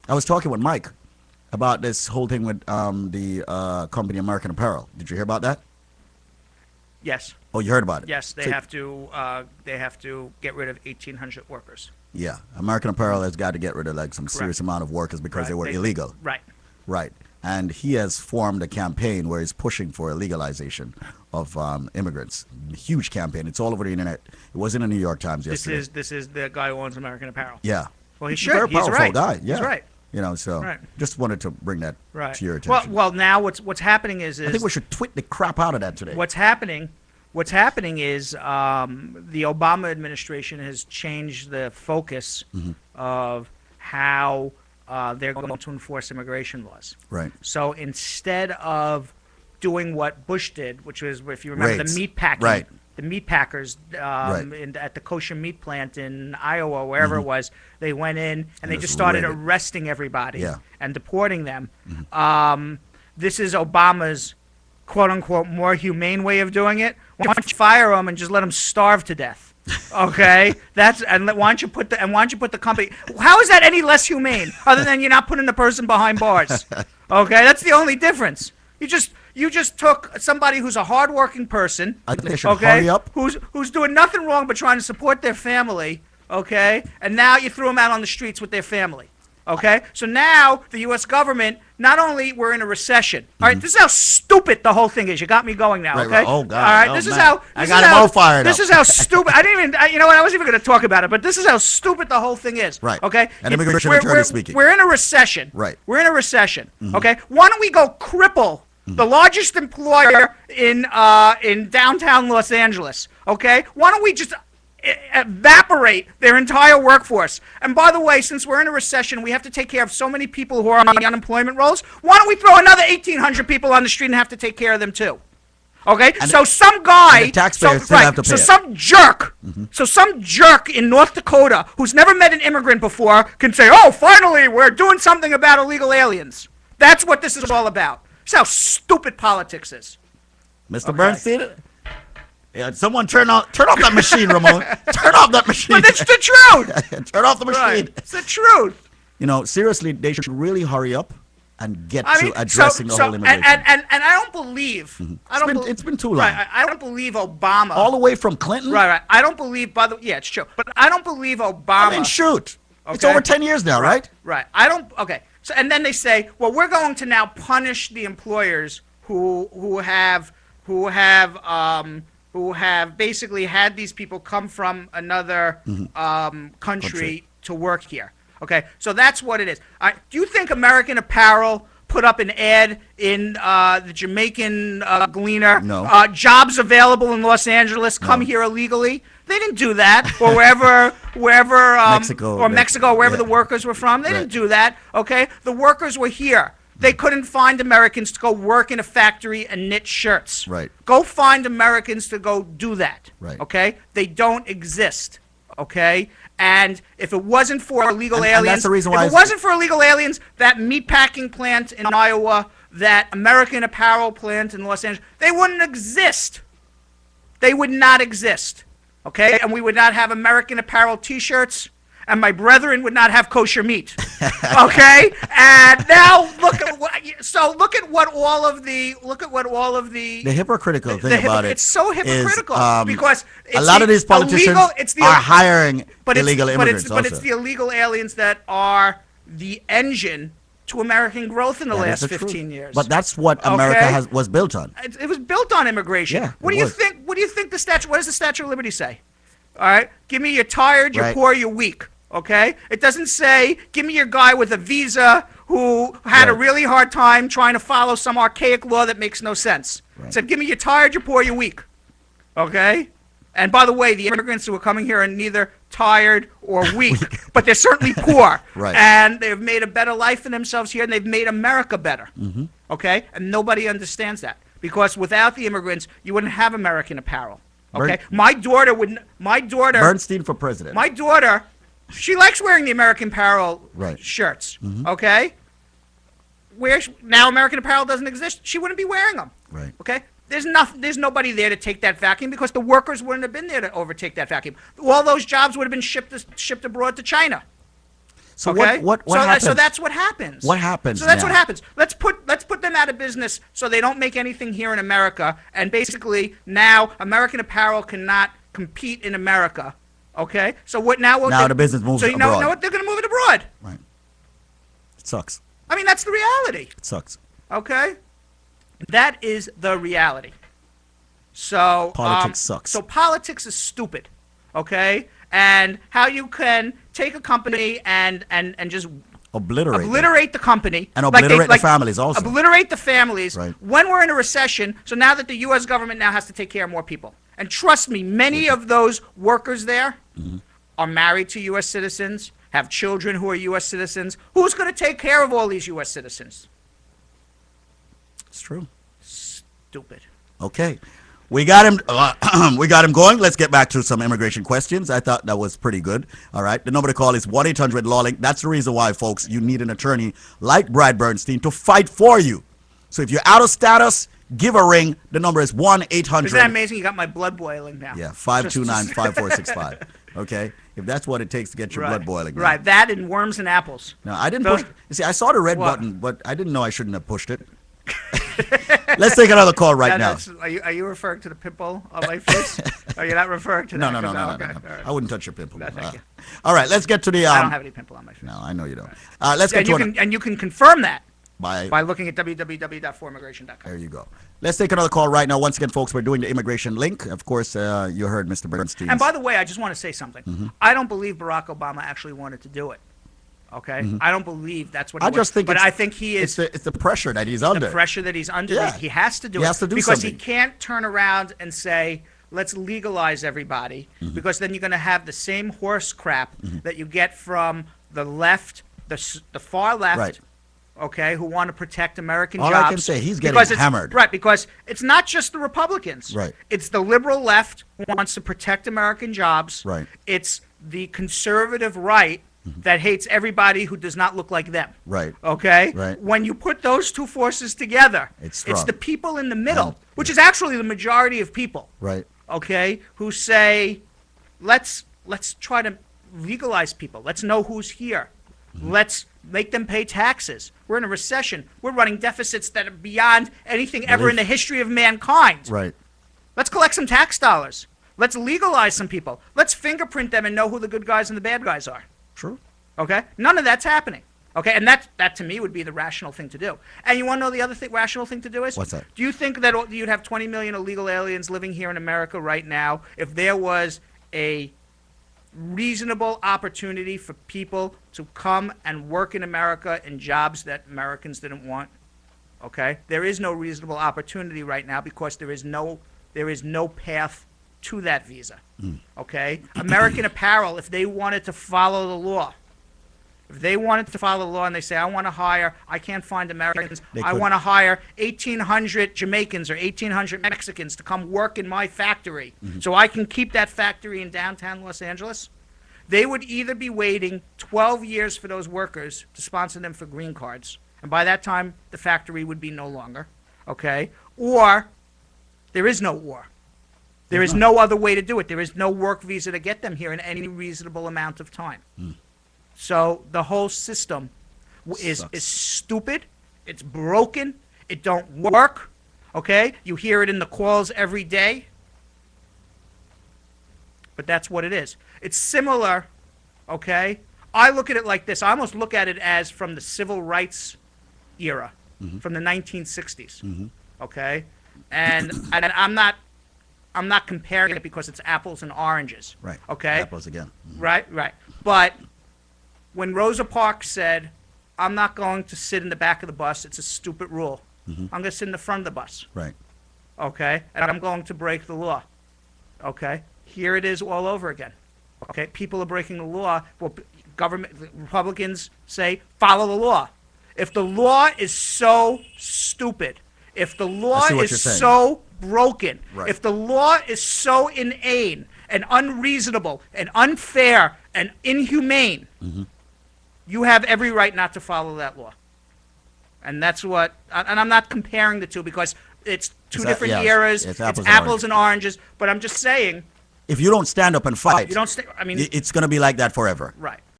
I was talking with Mike about this whole thing with the company American Apparel. Did you hear about that? Yes. Oh, you heard about it? Yes, So- they have to get rid of 1,800 workers. Yeah, American Apparel has got to get rid of like some serious amount of workers because Right. they were illegal. Right. Right. And he has formed a campaign where he's pushing for a legalization of immigrants. Huge campaign. It's all over the internet. It was in the New York Times yesterday. This is the guy who owns American Apparel. Yeah. Well, he He's a should. very He's powerful right. guy. Yeah. He's right. You know, so Right. just wanted to bring that Right. to your attention. Well, now what's happening is I think we should tweet the crap out of that today. what's happening is the Obama administration has changed the focus Mm-hmm. of how they're going to enforce immigration laws. Right. So instead of doing what Bush did, which was, if you remember, Raids. the meat packing, Right. the meat packers at the kosher meat plant in Iowa, wherever it was, they went in and they just just started raided. arresting everybody Yeah. and deporting them. This is Obama's quote-unquote more humane way of doing it. Why don't you fire them and just let them starve to death? Okay, why don't you put the company? How is that any less humane? Other than you're not putting the person behind bars. Okay, that's the only difference. You just took somebody who's a hardworking person. I think they should okay, hurry up. Who's doing nothing wrong but trying to support their family. Okay, and now you threw them out on the streets with their family. Okay, so now the U.S. government, not only we're in a recession. All right, this is how stupid the whole thing is. You got me going now. Right, Okay. right. Oh, God. All right, Oh, this is man. how. I this got is him how- all fired This up. is how stupid. I didn't even. You know what? I wasn't even going to talk about it. But this is how stupid the whole thing is. Right. Okay. An immigration We're- attorney we're- speaking. We're in a recession. Right. We're in a recession. Okay. Why don't we go cripple the largest employer in downtown Los Angeles? Okay. Why don't we just evaporate their entire workforce? And by the way, since we're in a recession, we have to take care of so many people who are on the unemployment rolls. Why don't we throw another 1,800 people on the street and have to take care of them too? Okay, And so some guy, and the taxpayers still have to pay so it. some jerk, so some jerk in North Dakota who's never met an immigrant before can say, "Oh, finally, we're doing something about illegal aliens." That's what this is all about. That's how stupid politics is. Mr. Bernstein? Yeah, someone turn off that machine, Ramon. Turn off that machine. But it's the truth. Turn off the machine. Right. It's the truth. You know, seriously, they should really hurry up and get I mean, to addressing the whole immigration. and I don't believe. I don't. It's been too long. Right. I don't believe Obama. All the way from Clinton? Right. I don't believe. Yeah, it's true. But I don't believe Obama. I mean, shoot. It's Okay. over 10 years now, right? Right. I don't. Okay. So and then they say, well, we're going to now punish the employers who have basically had these people come from another country to work here. Okay. So that's what it is. Do you think American Apparel put up an ad in the Jamaican Gleaner? No. Jobs available in Los Angeles. Come here illegally. They didn't do that, or wherever Mexico, Mexico, wherever yeah. the workers were from. They Right. didn't do that. Okay, the workers were here. They couldn't find Americans to go work in a factory and knit shirts. Right. Go find Americans to go do that. Right. Okay, they don't exist. Okay, and if it wasn't for illegal And aliens, that's the reason why if it wasn't for illegal aliens, that meatpacking plant in Iowa, that American Apparel plant in Los Angeles, they wouldn't exist. They would not exist. Okay, and we would not have American Apparel T-shirts, and my brethren would not have kosher meat. Okay, and now look at what all of the The hypocritical thing about it it's so hypocritical is, because a lot of these politicians are hiring illegal immigrants but it's the illegal aliens that are the engine to American growth in the That is last the 15 truth. years. But that's what America Okay? was built on. It was built on immigration. Yeah, what it do you was. think? What do you think the statue? What does the Statue of Liberty say? All right, give me you're tired, you're Right. poor, you're weak. Okay, it doesn't say give me your guy with a visa who had a Right. really hard time trying to follow some archaic law that makes no sense. Right. It said give me you're tired, you're poor, you're weak. Okay. And by the way, the immigrants who are coming here are neither tired or weak, but they're certainly poor. Right. And they've made a better life for themselves here, and they've made America better. Okay? And nobody understands that. Because without the immigrants, you wouldn't have American Apparel. Okay? My daughter, Bernstein for president. my daughter, she likes wearing the American Apparel Right. shirts. Okay? Now American Apparel doesn't exist, she wouldn't be wearing them. Right. Okay? There's nobody there to take that vacuum because the workers wouldn't have been there to overtake that vacuum. All those jobs would have been shipped abroad to China. So okay? what so, happens? So that's what happens. What happens So that's now? what happens. Let's put them out of business so they don't make anything here in America. And basically now American Apparel cannot compete in America. Okay? So what now? Now the business moves so abroad. You know what? They're going to move it abroad. Right. It sucks. I mean, that's the reality. It sucks. Okay? That is the reality. So Politics sucks. So politics is stupid. Okay? And how you can take a company and just obliterate the company. And obliterate the families also. Obliterate the families. Right. When we're in a recession, so now that the U.S. government now has to take care of more people. And trust me, many of those workers there are married to U.S. citizens, have children who are U.S. citizens. Who's going to take care of all these U.S. citizens? It's true. Stupid. Okay. We got him. We got him going. Let's get back to some immigration questions. I thought that was pretty good. All right. The number to call is 1-800-LAW-LINK. That's the reason why, folks, you need an attorney like Brad Bernstein to fight for you. So if you're out of status, give a ring. The number is 1-800. Isn't that amazing? You got my blood boiling now. Yeah, 529-5465. Okay. If that's what it takes to get your blood boiling. Now. Right. That and worms and apples. No, I didn't push. You see, I saw the red button, but I didn't know I shouldn't have pushed it. Let's take another call right now. Are you referring to the pimple on my face? Are you not referring to that? No. Okay. Right. I wouldn't touch your pimple. No, thank you. All right, let's get to the. I don't have any pimple on my face. No, I know you don't. Let's get and you can confirm that by looking at www.forimmigration.com. There you go. Let's take another call right now. Once again, folks, we're doing the immigration link. Of course, you heard Mr. Bernstein. And by the way, I just want to say something. I don't believe Barack Obama actually wanted to do it. Okay, I don't believe that's what. I think he is. It's the pressure that he's under. The pressure that he's under. Yeah. He has to do it. He has to do because something. he can't turn around and say, "Let's legalize everybody," because then you're going to have the same horse crap that you get from the left, the far left. Right. Okay, who want to protect American jobs. All I can say, he's getting hammered. Right, because it's not just the Republicans. Right. It's the liberal left who wants to protect American jobs. Right. It's the conservative right that hates everybody who does not look like them. Right. Okay? Right. When you put those two forces together, it's the people in the middle, which is actually the majority of people. Right. Okay? Who say, let's try to legalize people. Let's know who's here. Let's make them pay taxes. We're in a recession. We're running deficits that are beyond anything ever in the history of mankind. Right. Let's collect some tax dollars. Let's legalize some people. Let's fingerprint them and know who the good guys and the bad guys are. True. Okay? None of that's happening. Okay? And that to me would be the rational thing to do. And you want to know the other rational thing to do is? What's that? Do you think that you'd have 20 million illegal aliens living here in America right now if there was a reasonable opportunity for people to come and work in America in jobs that Americans didn't want? Okay? There is no reasonable opportunity right now because there is no path to that visa. Okay? American Apparel, if they wanted to follow the law, and they say, I can't find Americans, I want to hire 1,800 Jamaicans or 1,800 Mexicans to come work in my factory so I can keep that factory in downtown Los Angeles, they would either be waiting 12 years for those workers to sponsor them for green cards, and by that time the factory would be no longer, okay? Or there is no war. There is no other way to do it. There is no work visa to get them here in any reasonable amount of time. So the whole system is stupid. It's broken. It don't work. Okay? You hear it in the calls every day. But that's what it is. It's similar, okay? I look at it like this. I almost look at it as from the civil rights era, from the 1960s. Okay? And I'm not comparing it because it's apples and oranges. Right. Okay? Apples again. Right. But when Rosa Parks said, I'm not going to sit in the back of the bus, it's a stupid rule. I'm going to sit in the front of the bus. Right. Okay? And I'm going to break the law. Okay? Here it is all over again. Okay? People are breaking the law. Well, Republicans say, follow the law. If the law is so stupid, if the law is so broken, if the law is so inane and unreasonable and unfair and inhumane, you have every right not to follow that law. And that's what, and I'm not comparing the two because it's two different eras, it's apples and oranges, but I'm just saying. If you don't stand up and fight, it's going to be like that forever. Right.